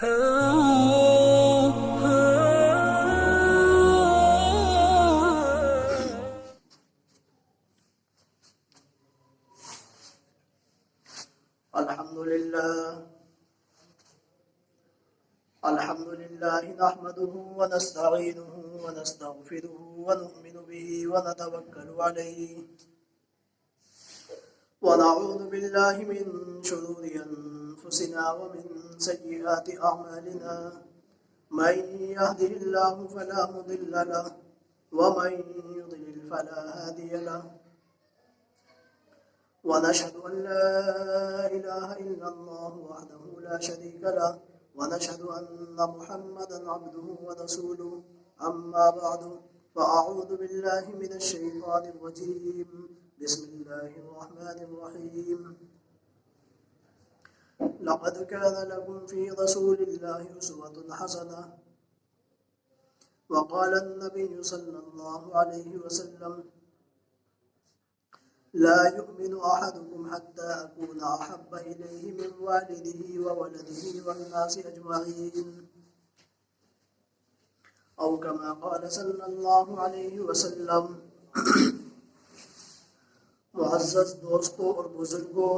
الحمد لله نحمده ونستعينه ونستغفره ونؤمن به ونتوكل عليه ونعوذ بالله من شرور أنفسنا ومن سيئات أعمالنا من يهده الله فلا مضل له ومن يضلل فلا هادي له ونشهد أن لا إله إلا الله وحده لا شريك له ونشهد أن محمدا عبده ورسوله أما بعد فأعوذ بالله من الشيطان الرجيم بسم الله الرحمن الرحيم لقد كان لكم في رسول الله أسوة حسنة وقال النبي صلى الله عليه وسلم لا يؤمن أحدكم حتى أكون أحب إليه من والده وولده والناس أجمعين أو كما قال صلى الله عليه وسلم. معزز دوستوں اور بزرگوں،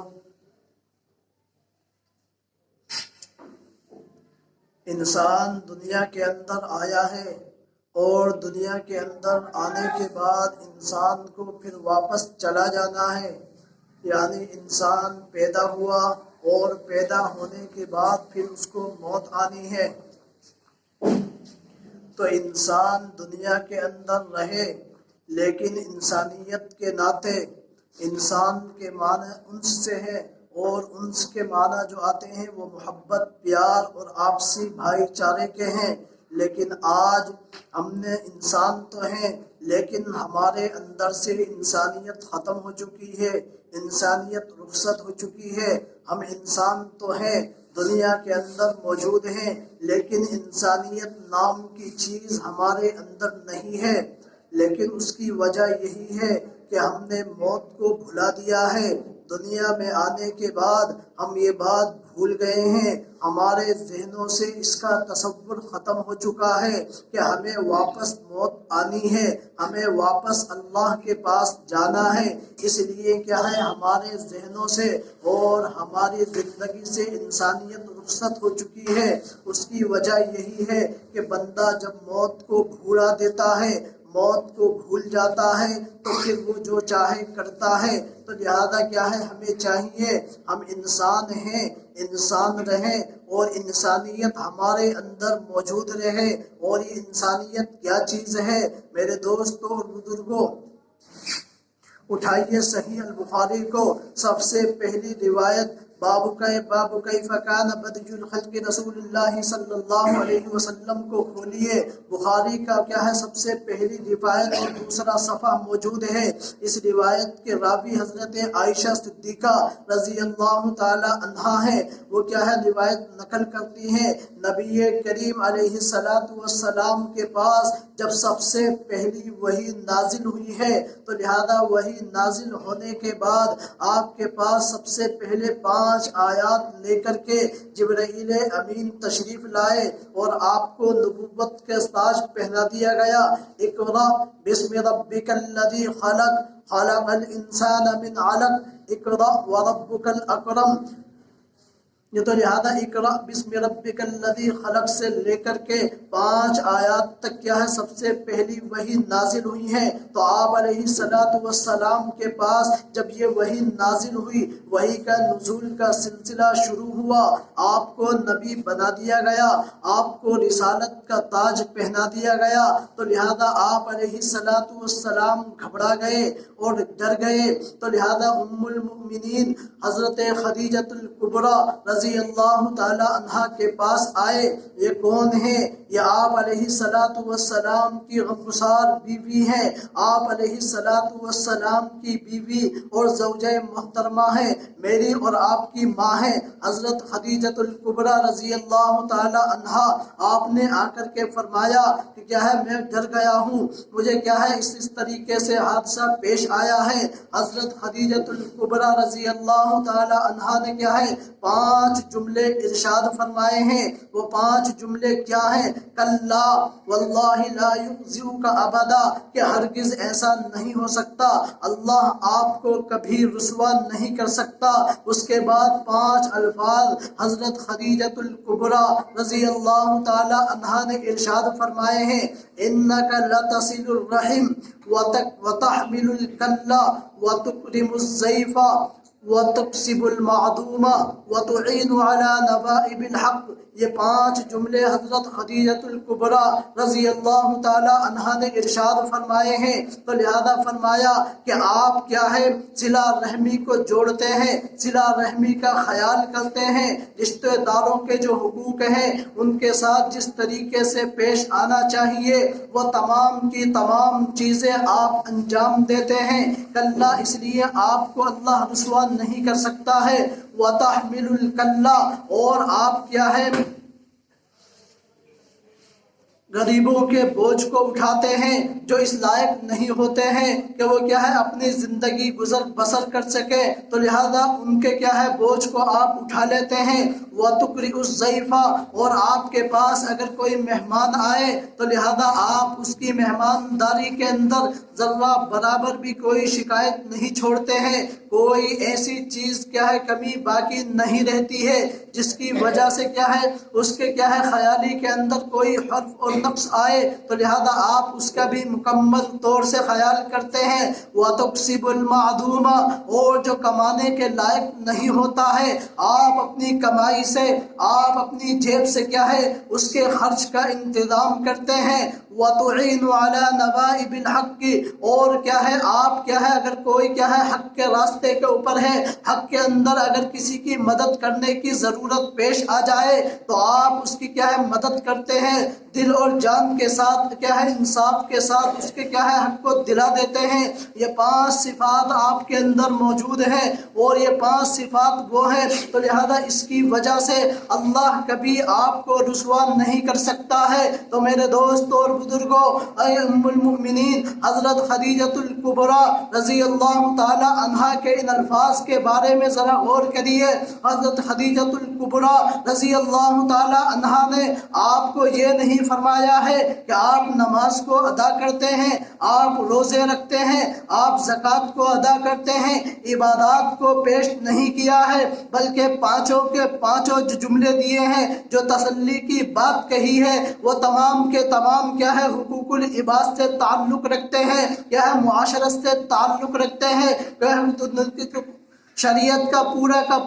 انسان دنیا کے اندر آیا ہے اور دنیا کے اندر آنے کے بعد انسان کو پھر واپس چلا جانا ہے، یعنی انسان پیدا ہوا اور پیدا ہونے کے بعد پھر اس کو موت آنی ہے. تو انسان دنیا کے اندر رہے لیکن انسانیت کے ناطے انسان کے معنی انس سے ہے، اور انس کے معنی جو آتے ہیں وہ محبت، پیار اور آپسی بھائی چارے کے ہیں. لیکن آج ہم نے انسان تو ہیں لیکن ہمارے اندر سے انسانیت ختم ہو چکی ہے، انسانیت رخصت ہو چکی ہے. ہم انسان تو ہیں، دنیا کے اندر موجود ہیں، لیکن انسانیت نام کی چیز ہمارے اندر نہیں ہے. لیکن اس کی وجہ یہی ہے کہ ہم نے موت کو بھلا دیا ہے. دنیا میں آنے کے بعد ہم یہ بات بھول گئے ہیں، ہمارے ذہنوں سے اس کا تصور ختم ہو چکا ہے کہ ہمیں واپس موت آنی ہے، ہمیں واپس اللہ کے پاس جانا ہے. اس لیے کیا ہے، ہمارے ذہنوں سے اور ہماری زندگی سے انسانیت رخصت ہو چکی ہے. اس کی وجہ یہی ہے کہ بندہ جب موت کو بھولا دیتا ہے، موت کو بھول جاتا ہے، تو پھر وہ جو چاہے کرتا ہے. تو لہذا کیا ہے، ہمیں چاہیے ہم انسان ہیں، انسان رہیں اور انسانیت ہمارے اندر موجود رہے. اور یہ انسانیت کیا چیز ہے میرے دوستوں اور بزرگوں؟ اٹھائیے صحیح البخاری کو، سب سے پہلی روایت باب کیف کان بدء الخلق رسول اللہ صلی اللہ علیہ وسلم کو کھولیے. بخاری کا کیا ہے، سب سے پہلی روایت اور دوسرا صفحہ موجود ہے. اس روایت کے راوی حضرت عائشہ صدیقہ رضی اللہ تعالی عنہا ہے. وہ کیا ہے، روایت نقل کرتی ہیں نبی کریم علیہ السلام کے پاس جب سب سے پہلی وحی نازل ہوئی ہے، تو لہذا وحی نازل ہونے کے بعد آپ کے پاس سب سے پہلے 5 آیات لے کر کے جبرائیل امین تشریف لائے اور آپ کو نبوت کے تاج پہنا دیا گیا. اقرأ بسم ربک الذی خلق خلق الانسان من علق اقرأ وربک الاکرم. یہ تو لہذا اقرأ بسم ربک الذی خلق سے لے کر کے 5 آیات تک کیا ہے، سب سے پہلی وحی نازل ہوئی ہے. تو آپ علیہ السلام کے پاس جب یہ وحی نازل ہوئی، وحی کا نزول کا سلسلہ شروع ہوا، آپ کو نبی بنا دیا گیا، آپ کو رسالت کا تاج پہنا دیا گیا. تو لہذا آپ علیہ السلام گھبرا گئے اور ڈر گئے. تو لہذا ام المؤمنین حضرت خدیجۃ الکبریٰ رضی اللہ تعالی عنہا کے پاس آئے. یہ کون ہے؟ یہ آپ علیہ السلام کی غمگسار بیوی ہیں، آپ علیہ السلام کی بیوی اور زوجہ محترمہ ہیں، میری اور آپ کی ماں ہیں حضرت خدیجۃ الکبریٰ رضی اللہ تعالی عنہا. آپ نے آ کر کے فرمایا کہ کیا ہے، میں ڈر گیا ہوں، مجھے کیا ہے اس طریقے سے حادثہ پیش آیا ہے. حضرت خدیجۃ الکبریٰ رضی اللہ تعالی عنہا نے کیا ہے 5 جملے ارشاد فرمائے ہیں۔ وہ 5 جملے کیا ہیں؟ کلا واللہ لا یخزیک ابدا، کہ ہرگز ایسا نہیں ہو سکتا، اللہ آپ کو کبھی رسوا نہیں کر سکتا۔ اس کے بعد 5 الفاظ حضرت خدیجۃ الکبریٰ رضی اللہ تعالی عنہا نے ارشاد فرمائے ہیں، انک لتصل الرحم وتحمل الکلا وتکرم الضیف وتکسب المعدوم وتعین علی نوائب الحق۔ یہ 5 جملے حضرت خدیجۃ الکبریٰ رضی اللہ تعالی عنہا نے ارشاد فرمائے ہیں۔ تو لہذا فرمایا کہ آپ کیا ہے، صلہ رحمی کو جوڑتے ہیں، صلہ رحمی کا خیال کرتے ہیں، رشتہ داروں کے جو حقوق ہیں ان کے ساتھ جس طریقے سے پیش آنا چاہیے وہ تمام کی تمام چیزیں آپ انجام دیتے ہیں۔ کلا اس لیے آپ کو اللہ رسوا نہیں کر سکتا ہے۔ وَتَحْمِلُ الْكَلَّ، اور آپ کیا ہے، غریبوں کے بوجھ کو اٹھاتے ہیں، جو اس لائق نہیں ہوتے ہیں کہ وہ کیا ہے اپنی زندگی گزر بسر کر سکے، تو لہذا ان کے کیا ہے بوجھ کو آپ اٹھا لیتے ہیں۔ وَتُقْرِئُ الضَّيْفَ، اور آپ کے پاس اگر کوئی مہمان آئے تو لہذا آپ اس کی مہمانداری کے اندر ذرہ برابر بھی کوئی شکایت نہیں چھوڑتے ہیں، کوئی ایسی چیز کیا ہے کمی باقی نہیں رہتی ہے جس کی وجہ سے کیا ہے اس کے کیا ہے خیالی کے اندر کوئی حرف اور نقص آئے، تو لہذا آپ اس کا بھی مکمل طور سے خیال کرتے ہیں۔ وَتُكْسِبُ الْمَعْدُومَ، اور جو کمانے کے لائق نہیں ہوتا ہے آپ اپنی کمائی سے، آپ اپنی جیب سے کیا ہے اس کے خرچ کا انتظام کرتے ہیں۔ وَتُعِينُ عَلَى نَوَائِبِ الْحَقِّ، اور کیا ہے آپ کیا ہے اگر کوئی کیا ہے حق کے راستے کے اوپر ہے، حق کے اندر اگر کسی کی مدد کرنے کی ضرورت پیش آ جائے تو آپ اس کی کیا ہے مدد کرتے ہیں، دل اور جان کے ساتھ کیا ہے انصاف کے ساتھ اس کے کیا ہے حق کو دلا دیتے ہیں۔ یہ 5 صفات آپ کے اندر موجود ہیں اور یہ 5 صفات وہ ہیں، تو لہذا اس کی وجہ سے اللہ کبھی آپ کو رسوا نہیں کر سکتا ہے۔ تو میرے دوست اور بزرگوں، اے ام المؤمنین حضرت خدیجۃ الکبریٰ رضی اللہ تعالی عنہا کے ان الفاظ کے بارے میں ذرا غور کریے۔ حضرت خدیجۃ الکبریٰ رضی اللہ تعالی عنہا نے آپ کو یہ نہیں فرمایا ہے کہ آپ نماز کو ادا کرتے ہیں، آپ روزے رکھتے ہیں، آپ زکوٰۃ کو ادا کرتے ہیں، عبادات کو پیش نہیں کیا ہے، بلکہ 5 کے 5 جو جملے دیے ہیں، جو تسلی کی بات کہی ہے، وہ تمام کے تمام کیا ہے حقوق العباد سے تعلق رکھتے ہیں، کیا ہے معاشرت سے تعلق رکھتے ہیں۔ شریعت کا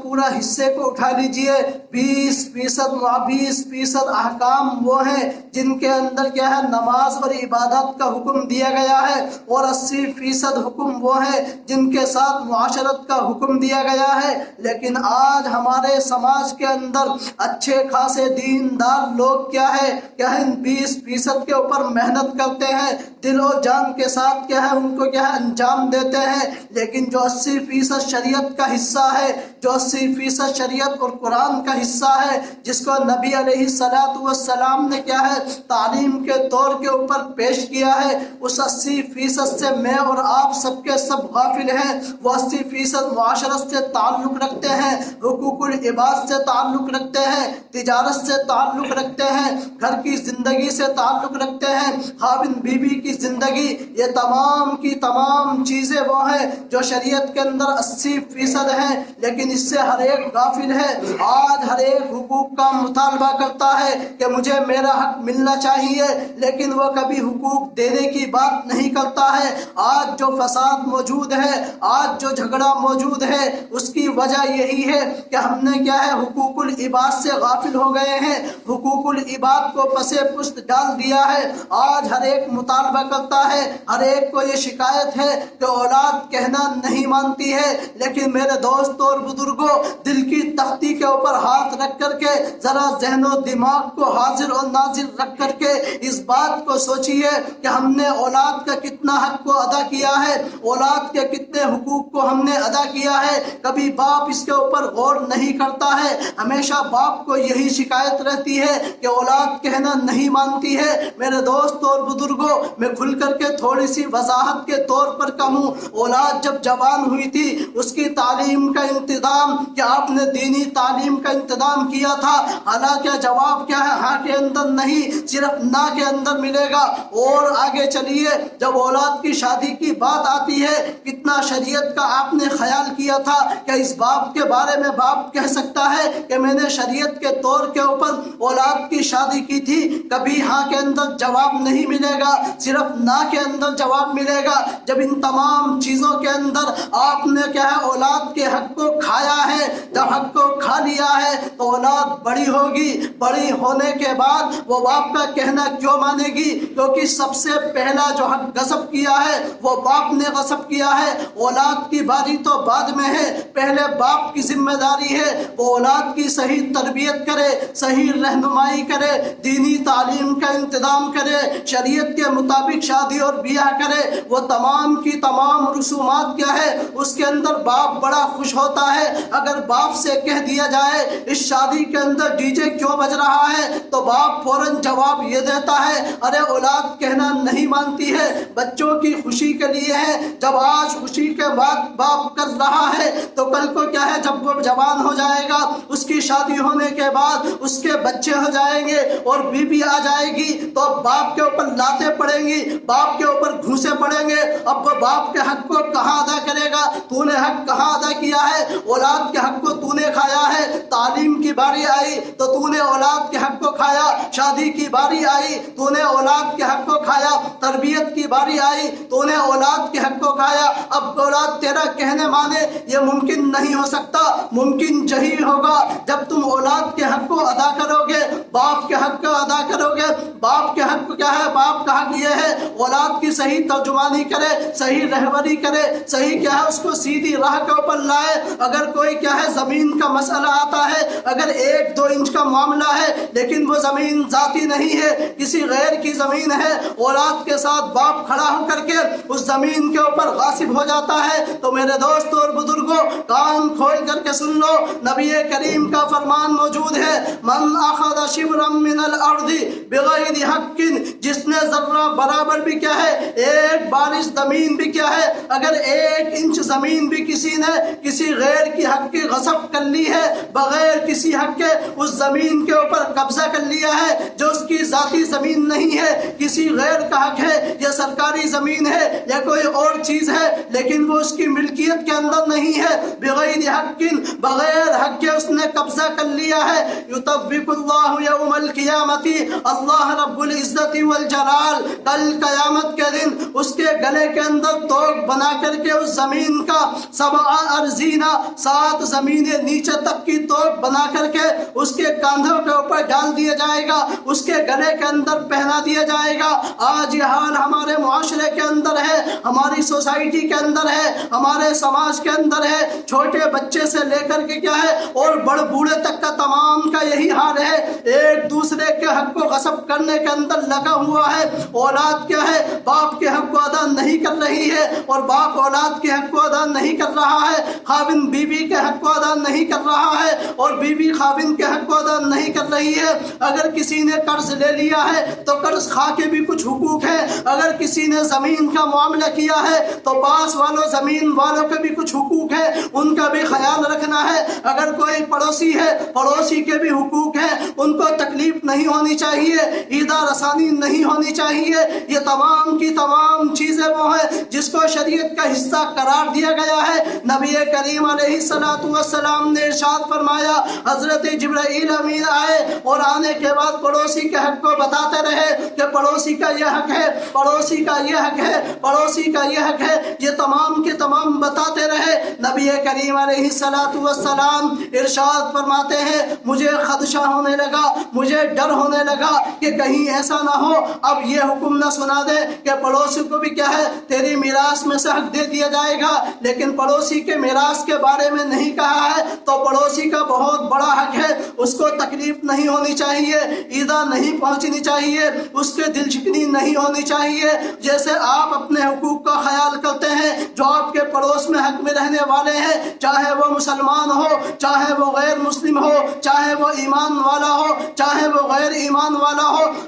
پورا حصے کو اٹھا لیجئے، 20% احکام وہ ہیں جن کے اندر کیا ہے نماز اور عبادت کا حکم دیا گیا ہے، اور 80% حکم وہ ہیں جن کے ساتھ معاشرت کا حکم دیا گیا ہے۔ لیکن آج ہمارے سماج کے اندر اچھے خاصے دیندار لوگ کیا ہے 20% کے اوپر محنت کرتے ہیں، دل و جان کے ساتھ کیا ہے ان کو کیا ہے انجام دیتے ہیں، لیکن جو 80% شریعت کا حصہ ہے، جو 80% شریعت اور قرآن کا حصہ ہے، جس کو نبی علیہ السلام نے کیا ہے تعلیم کے طور کے اوپر پیش کیا ہے، اس 80% سے میں اور آپ سب کے سب غافل ہیں۔ وہ 80% معاشرت سے تعلق رکھتے ہیں، حقوق العباد سے تعلق رکھتے ہیں، تجارت سے تعلق رکھتے ہیں، گھر کی زندگی سے تعلق رکھتے ہیں، خاوند بیوی کی زندگی، یہ تمام کی تمام چیزیں وہ ہیں جو شریعت کے اندر 80% ہیں، لیکن اس سے ہر ایک غافل ہے۔ آج ہر ایک حقوق کا مطالبہ کرتا ہے کہ مجھے میرا حق ملنا چاہیے، لیکن وہ کبھی حقوق دینے کی بات نہیں کرتا ہے۔ آج جو فساد موجود ہے، آج جو جھگڑا موجود ہے، اس کی وجہ یہی ہے کہ ہم نے کیا ہے حقوق العباد سے غافل ہو گئے ہیں، حقوق العباد کو پس پشت ڈال دیا ہے۔ آج ہر ایک مطالبہ کرتا ہے، ہر ایک کو یہ شکایت ہے کہ اولاد کہنا نہیں مانتی ہے، لیکن میرے دوستوں اور بزرگوں، دل کی تختی کے اوپر ہاتھ رکھ کر کے ذرا ذہن و دماغ کو حاضر اور ناظر رکھ کر کے اس بات کو سوچیے کہ ہم نے اولاد کا کتنا حق کو ادا کیا ہے، اولاد کے کتنے حقوق کو ہم نے ادا کیا ہے۔ کبھی باپ اس کے اوپر غور نہیں کرتا ہے، ہمیشہ باپ کو یہی شکایت رہتی ہے کہ اولاد کہنا نہیں مانتی ہے۔ میرے دوستوں اور بزرگوں، میں کھل کر کے تھوڑی سی وضاحت کے طور پر کہوں، اولاد جب جوان ہوئی تھی اس کی تعلیم کا انتظام، کہ آپ نے دینی تعلیم کا انتظام کیا تھا؟ حالانکہ جواب کیا ہے؟ ہاں کے اندر نہیں، صرف نہ کے اندر ملے گا۔ اور آگے چلیے، جب اولاد کی شادی کی بات آتی ہے، کتنا شریعت کا آپ نے خیال کیا تھا کہ اس باپ کے بارے میں باپ کہہ سکتا ہے کہ میں نے شریعت کے طور کے اوپر اولاد کی شادی کی تھی؟ کبھی ہاں کے اندر جواب نہیں ملے گا، صرف نہ کے اندر جواب ملے گا۔ جب ان تمام چیزوں کے اندر آپ نے کیا ہے اولاد کے حق کو کھایا ہے، جب حق کو کھا لیا ہے تو اولاد بڑی ہوگی، بڑی ہونے کے بعد وہ باپ کا کہنا کیوں مانے گی؟ کیونکہ سب سے پہلا جو حق غصب کیا ہے وہ باپ نے غصب کیا ہے۔ اولاد کی باری تو بعد میں ہے، پہلے باپ کی ذمہ داری ہے وہ اولاد کی صحیح تربیت کرے، صحیح رہنمائی کرے، دینی تعلیم کا انتظام کرے، شریعت کے مطابق شادی اور بیاہ کرے۔ وہ تمام کی تمام رسومات کیا ہے اس کے اندر باپ بڑا خوش ہوتا ہے۔ اگر باپ سے کہہ دیا جائے اس شادی کے اندر ڈی جے کیوں بج رہا ہے تو باپ فوراً جواب یہ دیتا ہے ارے اولاد کہنا نہیں مانتی ہے، بچوں کی خوشی کے لیے ہے۔ جب آج خوشی کے بعد باپ کر رہا ہے تو کل کو کیا ہے جب وہ جوان ہو جائے گا، اس کی شادی ہونے کے بعد اس کے بچے ہو جائیں گے اور بیوی آ جائے گی تو باپ کے اوپر لاتیں پڑیں گی، باپ کے اوپر گھوسے پڑیں گے۔ اب وہ باپ کے حق کو کہاں ادا کرے گا؟ تو نے حق کہاں ادا کیا ہے؟ اولاد کے حق کو تو نے کھایا ہے۔ تعلیم کی باری آئی تو نے اولاد کے حق کو کھایا، شادی کی باری آئی تو نے اولاد کے حق کو کھایا، تربیت کی باری آئی تو نے اولاد کے حق کو کھایا۔ اب اولاد تیرا کہنے مانے یہ ممکن نہیں ہو سکتا، ممکن یہی ہوگا جب تم اولاد کے حق کو ادا کرو گے، باپ کے حق کو ادا کرو گے۔ باپ کے حق کیا ہے؟ باپ کا حق یہ ہے اولاد کی صحیح ترجمانی کرے، صحیح رہبری کرے، صحیح کیا ہے اس کو سیدھی راہ کے اوپر لائے۔ اگر کوئی کیا ہے زمین کا مسئلہ آتا ہے، اگر 1-2 انچ کا معاملہ ہے لیکن وہ زمین ذاتی نہیں ہے، کسی غیر کی زمین ہے، اولاد کے ساتھ باپ کھڑا ہو کر کے اس زمین کے اوپر غاصب ہو جاتا ہے تو میرے دوستوں اور بزرگوں کان کھول کر کے سن لو، نبی کریم کا فرمان موجود ہے من اخذ شبرا من الارض بغیر حق، جس نے ذرہ برابر بھی کیا ہے ایک بارش زمین بھی کیا ہے اگر 1 انچ زمین بھی کسی نے کسی غیر کی حق کی غصب کر لی ہے، بغیر کسی حق کے اس زمین کے اوپر قبضہ کر لیا ہے جو اس کی ذاتی زمین نہیں ہے، کسی غیر کا حق ہے، یا سرکاری زمین ہے یا کوئی اور چیز ہے لیکن وہ اس کی ملکیت کے اندر نہیں ہے، بغیر حق، بغیر حق کے اس نے قبضہ کر لیا ہے، یطبق اللہ یوم القیامت، اللہ رب العزت والجلال کل قیامت کے دن اس کے گلے کے اندر توق بنا کر کے اس زمین کا 7 ارضینا 7 زمینیں نیچے تک کی توق بنا کر کے اس کے کاندھوں کے اوپر ڈال دیا جائے گا، اس کے گلے کے اندر پہنا دیا جائے گا۔ آج یہ حال ہمارے معاشرے کے اندر ہے، ہماری سوسائٹی کے اندر ہے، ہمارے سماج کے اندر ہے، چھوٹے بچے سے لے کر کے کیا ہے اور بڑے بوڑھے تک کا تمام کا یہی حال ہے، ایک دوسرے کے حق کو غصب کرنے کے اندر لگا ہوا ہے۔ اولاد کیا ہے باپ کے حق کو ادا نہیں کر رہی ہے اور باپ اولاد کے حق کو ادا نہیں کر رہا ہے، خاوند بیوی کے حق کو ادا نہیں کر رہا ہے اور بیوی خاوند کے حق کو ادا نہیں کر رہی ہے۔ اگر کسی نے قرض لے لیا ہے تو قرض خواہ کے بھی کچھ حقوق ہیں، اگر کسی نے زمین کا معاملہ کیا ہے تو پاس والوں زمین والوں کے بھی کچھ حقوق ہیں، ان کا بھی خیال رکھنا ہے۔ اگر کوئی پڑوسی ہے پڑوسی کے بھی حقوق ہیں، ان کو تکلیف نہیں ہونی چاہیے، ایذا رسانی نہیں ہونی چاہیے۔ یہ تمام کی تمام چیزیں وہ ہیں جس کو شریعت کا حصہ قرار دیا گیا ہے۔ نبی کریم علیہ السلام نے ارشاد فرمایا، حضرت جبرائیل امین آئے اور آنے کے بعد پڑوسی کے حق کو بتاتے رہے کہ پڑوسی کا یہ حق ہے، پڑوسی کا یہ حق ہے، پڑوسی کا یہ حق ہے، یہ تمام کے تمام بتاتے رہے۔ نبی کریم علیہ السلام ارشاد فرماتے ہیں مجھے خدشہ ہونے لگا، مجھے ڈر ہونے لگا کہ کہیں ایسا نہ ہو اب یہ حکم نہ سنا دے کہ پڑوسی کو بھی کیا ہے تیری میراث میں سے حق دے دیا جائے گا، لیکن پڑوسی کے میراث کے بارے میں نہیں کہا ہے تو پڑوسی کا بہت بڑا حق ہے، اس کو تکلیف نہیں ہونی چاہیے، ایذا نہیں پہنچنی چاہیے، اس کے دل شکنی نہیں ہونی چاہیے۔ جیسے آپ اپنے حقوق کا خیال کرتے ہیں جو آپ کے پڑوس میں حق میں رہنے والے ہیں، چاہے وہ مسلمان ہو، چاہے وہ غیر مسلم ہو، چاہے وہ ایمان والا ہو، چاہے وہ غیر ایمان والا ہو،